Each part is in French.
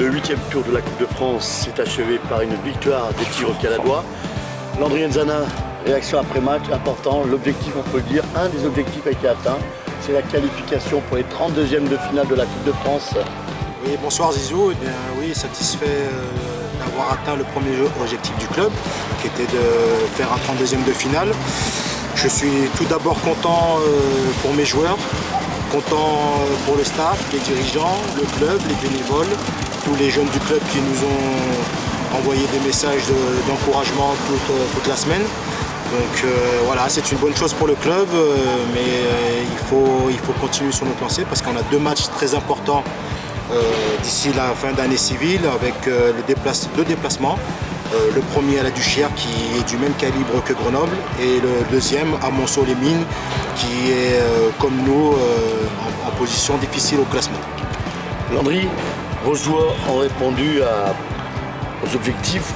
Le 8e tour de la Coupe de France s'est achevé par une victoire des Tigres caladois. Landry N'Zana, réaction après match, important. L'objectif, on peut le dire, un des objectifs a été atteint. C'est la qualification pour les 32e de finale de la Coupe de France. Oui, bonsoir Zizou. Eh bien, oui, satisfait d'avoir atteint le premier objectif du club, qui était de faire un 32e de finale. Je suis tout d'abord content pour mes joueurs, content pour le staff, les dirigeants, le club, les bénévoles, tous les jeunes du club qui nous ont envoyé des messages d'encouragement toute la semaine. Donc voilà, c'est une bonne chose pour le club, mais il faut continuer sur notre lancée parce qu'on a deux matchs très importants d'ici la fin d'année civile avec deux déplacements. Le premier à la Duchère qui est du même calibre que Grenoble et le deuxième à Monceau-les-Mines qui est comme nous en position difficile au classement. Landry, vos joueurs ont répondu aux objectifs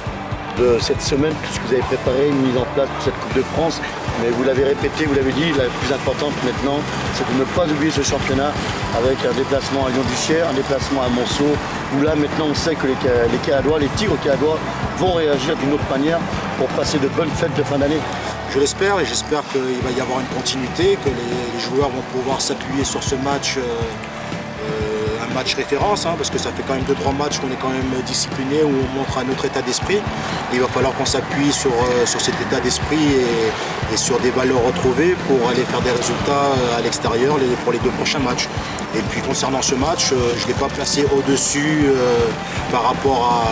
de cette semaine, tout ce que vous avez préparé, mis en place pour cette Coupe de France. Mais vous l'avez répété, vous l'avez dit, la plus importante maintenant, c'est de ne pas oublier ce championnat avec un déplacement à Lyon-Duchère, un déplacement à Monceau, où là maintenant on sait que les Caladois, les Tigres caladois vont réagir d'une autre manière pour passer de bonnes fêtes de fin d'année. Je l'espère et j'espère qu'il va y avoir une continuité, que les joueurs vont pouvoir s'appuyer sur ce match. Un match référence, parce que ça fait quand même 2-3 matchs qu'on est quand même discipliné, où on montre un autre état d'esprit. Il va falloir qu'on s'appuie sur cet état d'esprit et sur des valeurs retrouvées pour aller faire des résultats à l'extérieur pour les deux prochains matchs. Et puis concernant ce match, je ne l'ai pas placé au-dessus par rapport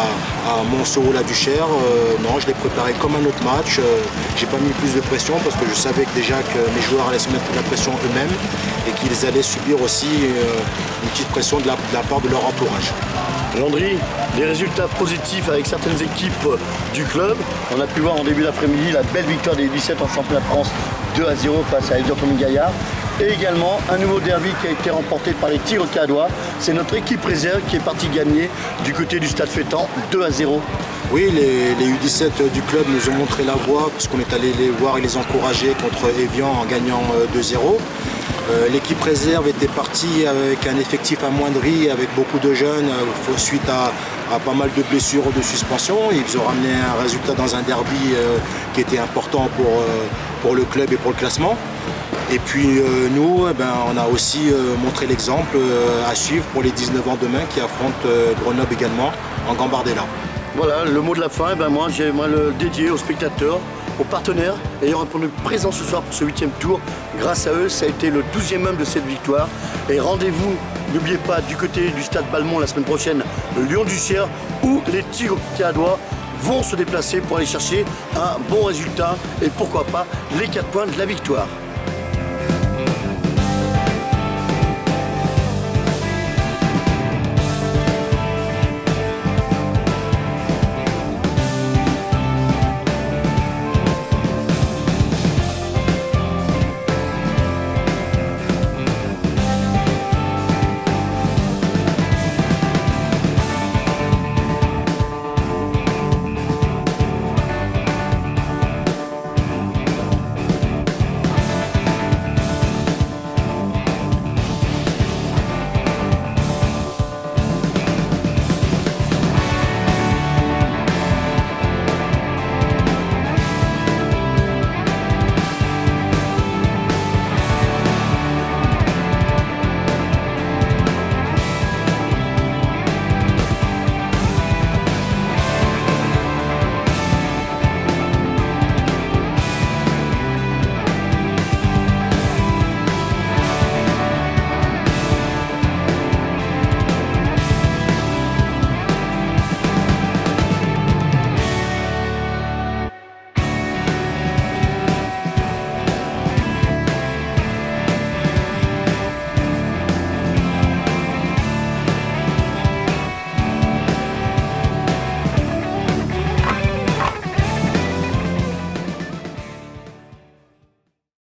à Monceau ou la Duchère. Non, je l'ai préparé comme un autre match. J'ai pas mis plus de pression parce que je savais déjà que mes joueurs allaient se mettre de la pression eux-mêmes et qu'ils allaient subir aussi une petite pression de la part de leur entourage. Landry, des résultats positifs avec certaines équipes du club. On a pu voir en début d'après-midi la belle victoire des 17 en championnat de France 2-0 face à Eldur-Commune-Gaillard. Et également un nouveau derby qui a été remporté par les Tigres caladois. C'est notre équipe réserve qui est partie gagner du côté du Stade Fétan 2-0. Oui, les U17 du club nous ont montré la voie puisqu'on est allé les voir et les encourager contre Evian en gagnant 2-0. L'équipe réserve était partie avec un effectif amoindri, avec beaucoup de jeunes, suite à pas mal de blessures ou de suspensions. Ils ont ramené un résultat dans un derby qui était important pour le club et pour le classement. Et puis nous, on a aussi montré l'exemple à suivre pour les 19 ans demain qui affrontent Grenoble également en Gambardella. Voilà, le mot de la fin, moi j'aimerais le dédier aux spectateurs, aux partenaires ayant répondu présent ce soir pour ce 8e tour. Grâce à eux, ça a été le 12e homme de cette victoire. Et rendez-vous, n'oubliez pas, du côté du Stade Balmont la semaine prochaine, le Lyon-Duchère, où les Tigres caladois vont se déplacer pour aller chercher un bon résultat et pourquoi pas les 4 points de la victoire.